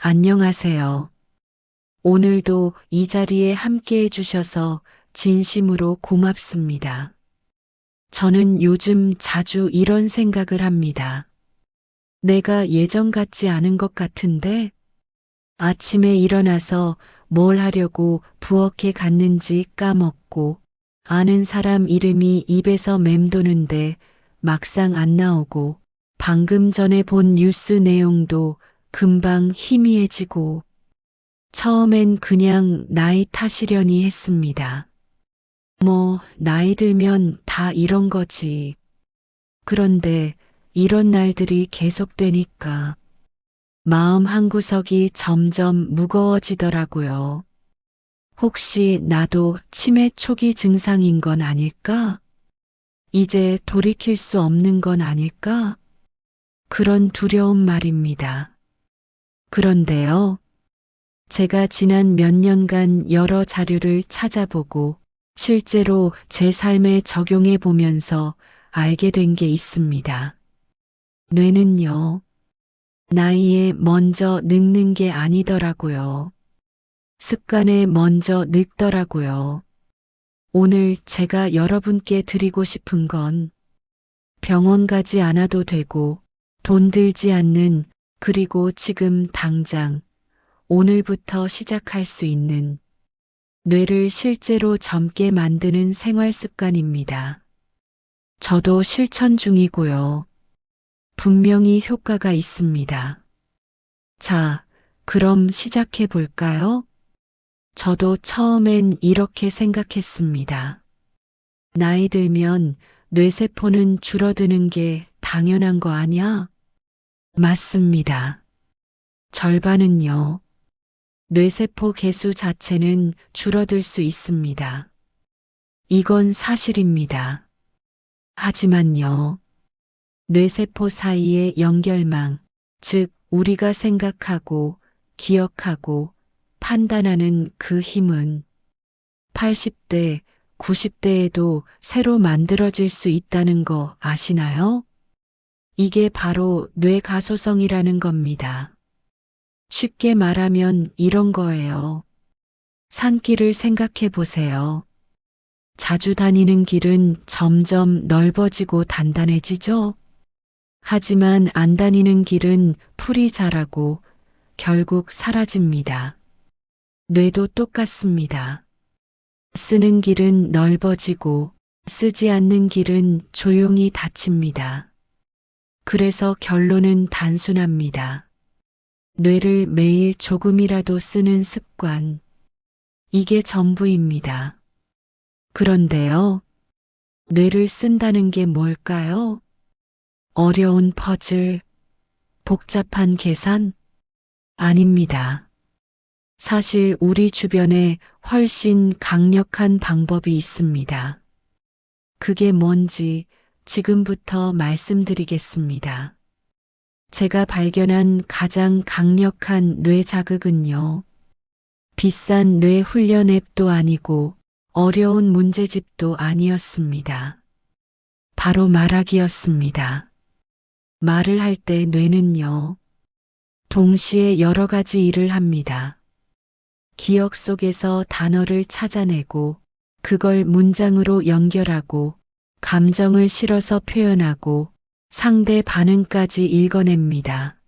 안녕하세요. 오늘도 이 자리에 함께 해주셔서 진심으로 고맙습니다. 저는 요즘 자주 이런 생각을 합니다. 내가 예전 같지 않은 것 같은데 아침에 일어나서 뭘 하려고 부엌에 갔는지 까먹고 아는 사람 이름이 입에서 맴도는데 막상 안 나오고 방금 전에 본 뉴스 내용도 금방 희미해지고 처음엔 그냥 나이 탓이려니 했습니다. 나이 들면 다 이런 거지. 그런데 이런 날들이 계속되니까 마음 한구석이 점점 무거워지더라고요. 혹시 나도 치매 초기 증상인 건 아닐까? 이제 돌이킬 수 없는 건 아닐까? 그런 두려움 말입니다. 그런데요, 제가 지난 몇 년간 여러 자료를 찾아보고 실제로 제 삶에 적용해 보면서 알게 된 게 있습니다. 뇌는요, 나이에 먼저 늙는 게 아니더라고요. 습관에 먼저 늙더라고요. 오늘 제가 여러분께 드리고 싶은 건 병원 가지 않아도 되고 돈 들지 않는 그리고 지금 당장 오늘부터 시작할 수 있는 뇌를 실제로 젊게 만드는 생활 습관입니다. 저도 실천 중이고요. 분명히 효과가 있습니다. 자, 그럼 시작해 볼까요? 저도 처음엔 이렇게 생각했습니다. 나이 들면 뇌세포는 줄어드는 게 당연한 거 아니야? 맞습니다. 절반은요. 뇌세포 개수 자체는 줄어들 수 있습니다. 이건 사실입니다. 하지만요. 뇌세포 사이의 연결망, 즉 우리가 생각하고 기억하고 판단하는 그 힘은 80대, 90대에도 새로 만들어질 수 있다는 거 아시나요? 이게 바로 뇌가소성이라는 겁니다. 쉽게 말하면 이런 거예요. 산길을 생각해 보세요. 자주 다니는 길은 점점 넓어지고 단단해지죠? 하지만 안 다니는 길은 풀이 자라고 결국 사라집니다. 뇌도 똑같습니다. 쓰는 길은 넓어지고 쓰지 않는 길은 조용히 닫힙니다. 그래서 결론은 단순합니다. 뇌를 매일 조금이라도 쓰는 습관. 이게 전부입니다. 그런데요, 뇌를 쓴다는 게 뭘까요? 어려운 퍼즐, 복잡한 계산? 아닙니다. 사실 우리 주변에 훨씬 강력한 방법이 있습니다. 그게 뭔지 지금부터 말씀드리겠습니다. 제가 발견한 가장 강력한 뇌 자극은요. 비싼 뇌 훈련 앱도 아니고 어려운 문제집도 아니었습니다. 바로 말하기였습니다. 말을 할 때 뇌는요. 동시에 여러 가지 일을 합니다. 기억 속에서 단어를 찾아내고 그걸 문장으로 연결하고 감정을 실어서 표현하고 상대 반응까지 읽어냅니다.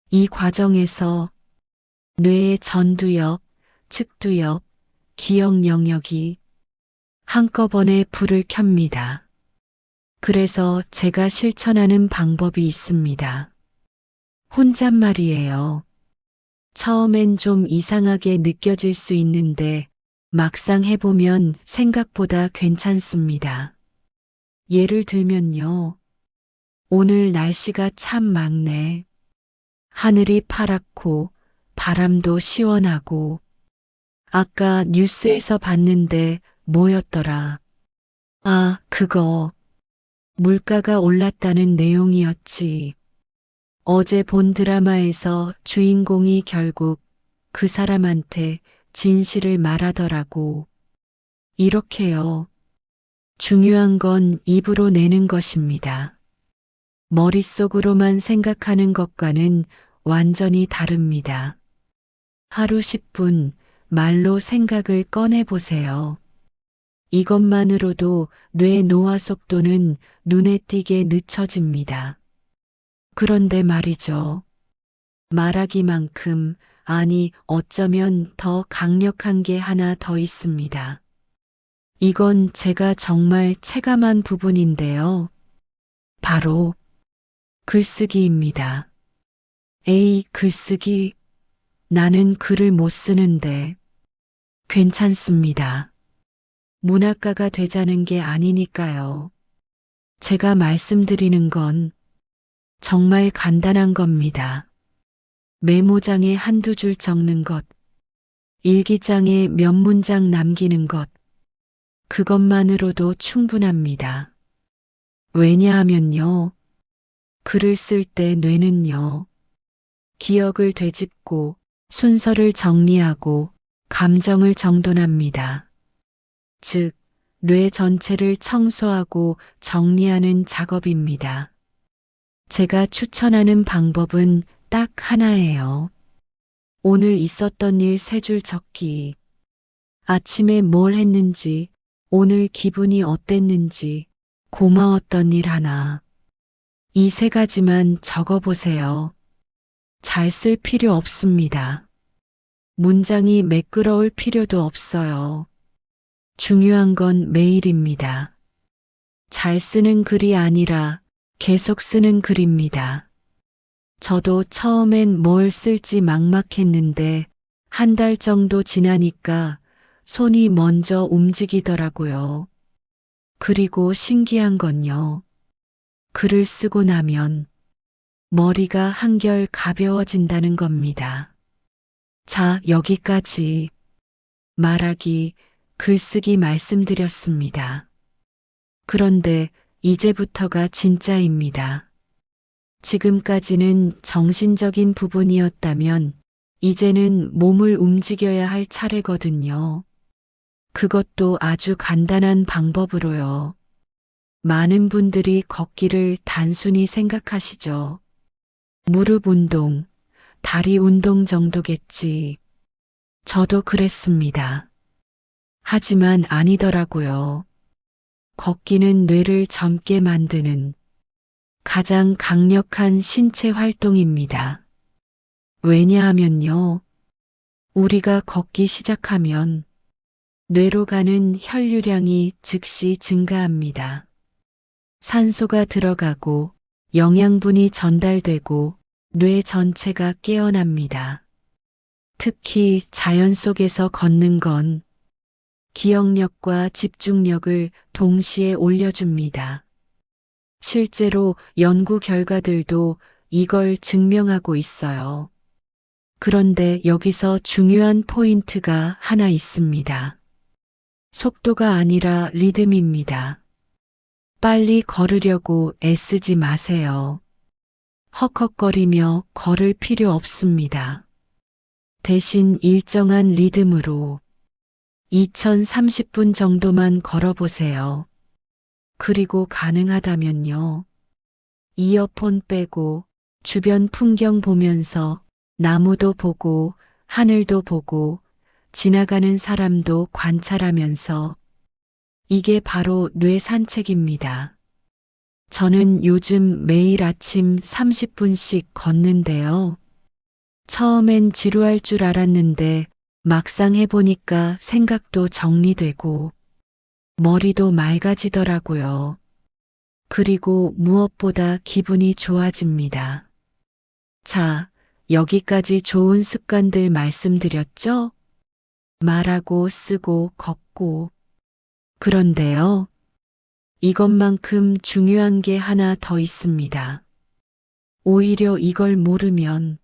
이 과정에서 뇌의 전두엽, 측두엽, 기억 영역이 한꺼번에 불을 켭니다. 그래서 제가 실천하는 방법이 있습니다. 혼잣말이에요. 처음엔 좀 이상하게 느껴질 수 있는데 막상 해보면 생각보다 괜찮습니다. 예를 들면요. 오늘 날씨가 참 맑네. 하늘이 파랗고 바람도 시원하고 아까 뉴스에서 봤는데 뭐였더라. 아, 그거. 물가가 올랐다는 내용이었지. 어제 본 드라마에서 주인공이 결국 그 사람한테 진실을 말하더라고. 이렇게요. 중요한 건 입으로 내는 것입니다. 머릿속으로만 생각하는 것과는 완전히 다릅니다. 하루 10분 말로 생각을 꺼내 보세요. 이것만으로도 뇌 노화 속도는 눈에 띄게 늦춰집니다. 그런데 말이죠. 말하기만큼, 아니, 어쩌면 더 강력한 게 하나 더 있습니다. 이건 제가 정말 체감한 부분인데요. 바로 글쓰기입니다. 에이, 글쓰기. 나는 글을 못 쓰는데. 괜찮습니다. 문학가가 되자는 게 아니니까요. 제가 말씀드리는 건 정말 간단한 겁니다. 메모장에 한두 줄 적는 것, 일기장에 몇 문장 남기는 것, 그것만으로도 충분합니다. 왜냐하면요, 글을 쓸 때 뇌는요, 기억을 되짚고 순서를 정리하고 감정을 정돈합니다. 즉, 뇌 전체를 청소하고 정리하는 작업입니다. 제가 추천하는 방법은 딱 하나예요. 오늘 있었던 일 3줄 적기. 아침에 뭘 했는지, 오늘 기분이 어땠는지, 고마웠던 일 하나. 이 3가지만 적어보세요. 잘 쓸 필요 없습니다. 문장이 매끄러울 필요도 없어요. 중요한 건 매일입니다. 잘 쓰는 글이 아니라 계속 쓰는 글입니다. 저도 처음엔 뭘 쓸지 막막했는데 한 달 정도 지나니까 손이 먼저 움직이더라고요. 그리고 신기한 건요. 글을 쓰고 나면 머리가 한결 가벼워진다는 겁니다. 자, 여기까지 말하기, 글쓰기 말씀드렸습니다. 그런데 이제부터가 진짜입니다. 지금까지는 정신적인 부분이었다면 이제는 몸을 움직여야 할 차례거든요. 그것도 아주 간단한 방법으로요. 많은 분들이 걷기를 단순히 생각하시죠. 무릎 운동, 다리 운동 정도겠지. 저도 그랬습니다. 하지만 아니더라고요. 걷기는 뇌를 젊게 만드는 가장 강력한 신체 활동입니다. 왜냐하면요. 우리가 걷기 시작하면 뇌로 가는 혈류량이 즉시 증가합니다. 산소가 들어가고 영양분이 전달되고 뇌 전체가 깨어납니다. 특히 자연 속에서 걷는 건 기억력과 집중력을 동시에 올려줍니다. 실제로 연구 결과들도 이걸 증명하고 있어요. 그런데 여기서 중요한 포인트가 하나 있습니다. 속도가 아니라 리듬입니다. 빨리 걸으려고 애쓰지 마세요. 헉헉거리며 걸을 필요 없습니다. 대신 일정한 리듬으로 2030분 정도만 걸어보세요. 그리고 가능하다면요. 이어폰 빼고 주변 풍경 보면서 나무도 보고 하늘도 보고 지나가는 사람도 관찰하면서 이게 바로 뇌 산책입니다. 저는 요즘 매일 아침 30분씩 걷는데요. 처음엔 지루할 줄 알았는데 막상 해보니까 생각도 정리되고 머리도 맑아지더라고요. 그리고 무엇보다 기분이 좋아집니다. 자, 여기까지 좋은 습관들 말씀드렸죠? 말하고 쓰고 걷고. 그런데요. 이것만큼 중요한 게 하나 더 있습니다. 오히려 이걸 모르면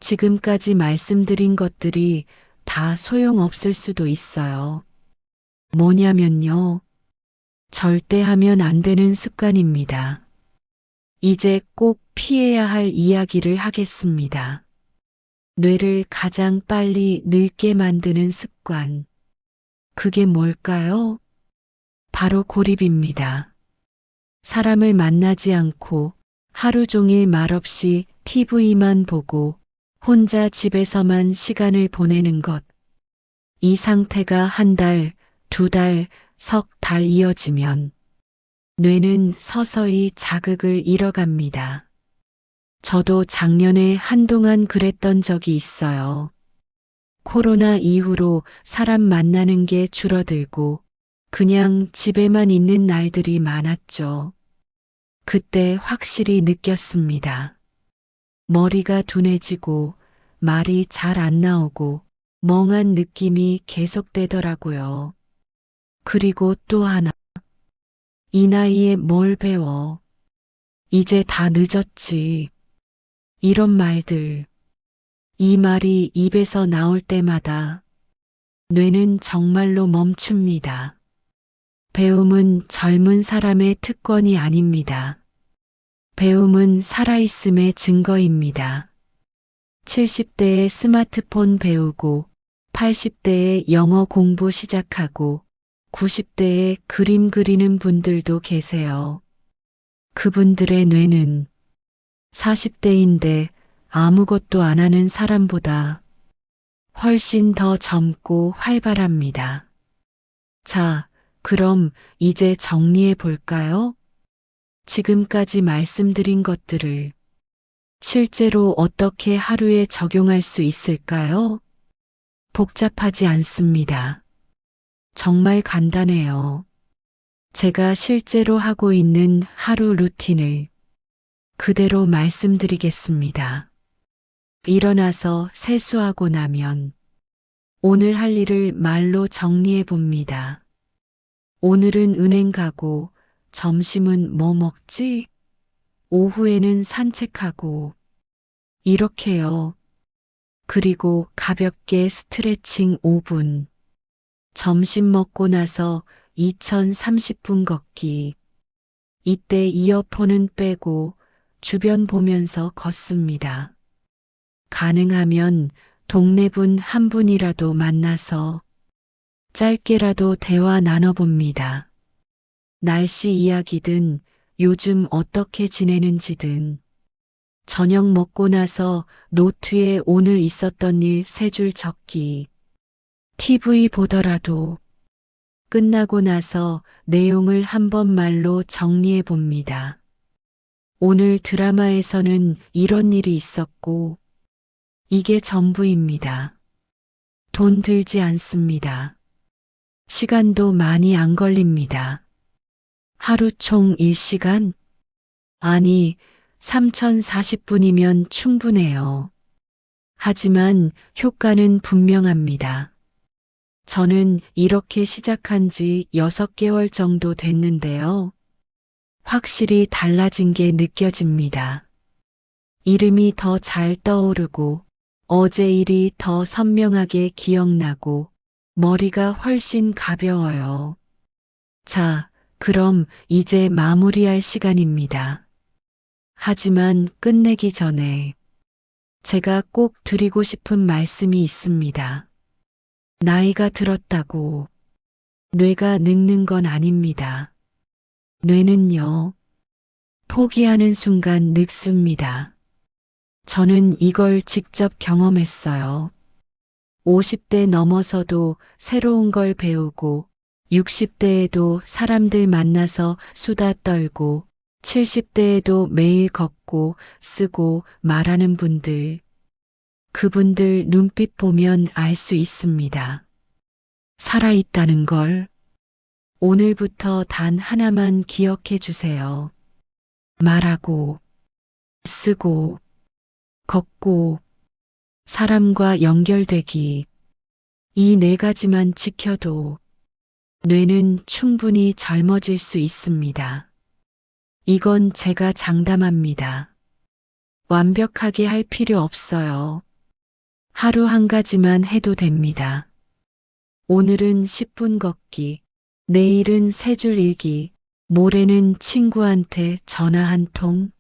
지금까지 말씀드린 것들이 다 소용없을 수도 있어요. 뭐냐면요. 절대 하면 안 되는 습관입니다. 이제 꼭 피해야 할 이야기를 하겠습니다. 뇌를 가장 빨리 늙게 만드는 습관. 그게 뭘까요? 바로 고립입니다. 사람을 만나지 않고 하루 종일 말없이 TV만 보고 혼자 집에서만 시간을 보내는 것. 이 상태가 한 달, 두 달, 석 달 이어지면 뇌는 서서히 자극을 잃어갑니다. 저도 작년에 한동안 그랬던 적이 있어요. 코로나 이후로 사람 만나는 게 줄어들고 그냥 집에만 있는 날들이 많았죠. 그때 확실히 느꼈습니다. 머리가 둔해지고 말이 잘 안 나오고 멍한 느낌이 계속되더라고요. 그리고 또 하나. 이 나이에 뭘 배워. 이제 다 늦었지. 이런 말들. 이 말이 입에서 나올 때마다 뇌는 정말로 멈춥니다. 배움은 젊은 사람의 특권이 아닙니다. 배움은 살아있음의 증거입니다. 70대에 스마트폰 배우고 80대에 영어 공부 시작하고 90대에 그림 그리는 분들도 계세요. 그분들의 뇌는 40대인데 아무것도 안 하는 사람보다 훨씬 더 젊고 활발합니다. 자, 그럼 이제 정리해 볼까요? 지금까지 말씀드린 것들을 실제로 어떻게 하루에 적용할 수 있을까요? 복잡하지 않습니다. 정말 간단해요. 제가 실제로 하고 있는 하루 루틴을 그대로 말씀드리겠습니다. 일어나서 세수하고 나면 오늘 할 일을 말로 정리해 봅니다. 오늘은 은행 가고 점심은 뭐 먹지? 오후에는 산책하고 이렇게요. 그리고 가볍게 스트레칭 5분. 점심 먹고 나서 2030분 걷기. 이때 이어폰은 빼고 주변 보면서 걷습니다. 가능하면 동네 분 한 분이라도 만나서 짧게라도 대화 나눠봅니다. 날씨 이야기든 요즘 어떻게 지내는지든 저녁 먹고 나서 노트에 오늘 있었던 일 세 줄 적기. TV 보더라도 끝나고 나서 내용을 한번 말로 정리해 봅니다. 오늘 드라마에서는 이런 일이 있었고 이게 전부입니다. 돈 들지 않습니다. 시간도 많이 안 걸립니다. 하루 총 1시간? 아니, 3040분이면 충분해요. 하지만 효과는 분명합니다. 저는 이렇게 시작한 지 6개월 정도 됐는데요. 확실히 달라진 게 느껴집니다. 이름이 더 잘 떠오르고 어제 일이 더 선명하게 기억나고 머리가 훨씬 가벼워요. 자, 그럼 이제 마무리할 시간입니다. 하지만 끝내기 전에 제가 꼭 드리고 싶은 말씀이 있습니다. 나이가 들었다고 뇌가 늙는 건 아닙니다. 뇌는요, 포기하는 순간 늙습니다. 저는 이걸 직접 경험했어요. 50대 넘어서도 새로운 걸 배우고 60대에도 사람들 만나서 수다 떨고 70대에도 매일 걷고 쓰고 말하는 분들. 그분들 눈빛 보면 알 수 있습니다. 살아있다는 걸. 오늘부터 단 하나만 기억해 주세요. 말하고, 쓰고, 걷고, 사람과 연결되기. 이 네 가지만 지켜도 뇌는 충분히 젊어질 수 있습니다. 이건 제가 장담합니다. 완벽하게 할 필요 없어요. 하루 한 가지만 해도 됩니다. 오늘은 10분 걷기, 내일은 세 줄 읽기, 모레는 친구한테 전화 한 통.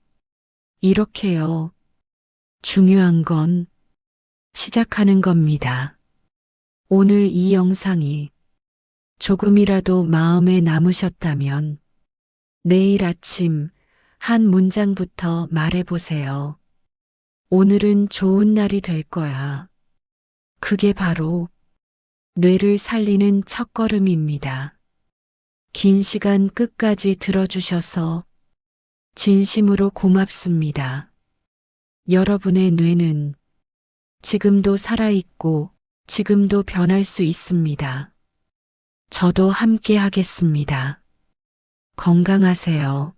이렇게요. 중요한 건 시작하는 겁니다. 오늘 이 영상이 조금이라도 마음에 남으셨다면 내일 아침 한 문장부터 말해보세요. 오늘은 좋은 날이 될 거야. 그게 바로 뇌를 살리는 첫걸음입니다. 긴 시간 끝까지 들어주셔서 진심으로 고맙습니다. 여러분의 뇌는 지금도 살아있고 지금도 변할 수 있습니다. 저도 함께 하겠습니다. 건강하세요.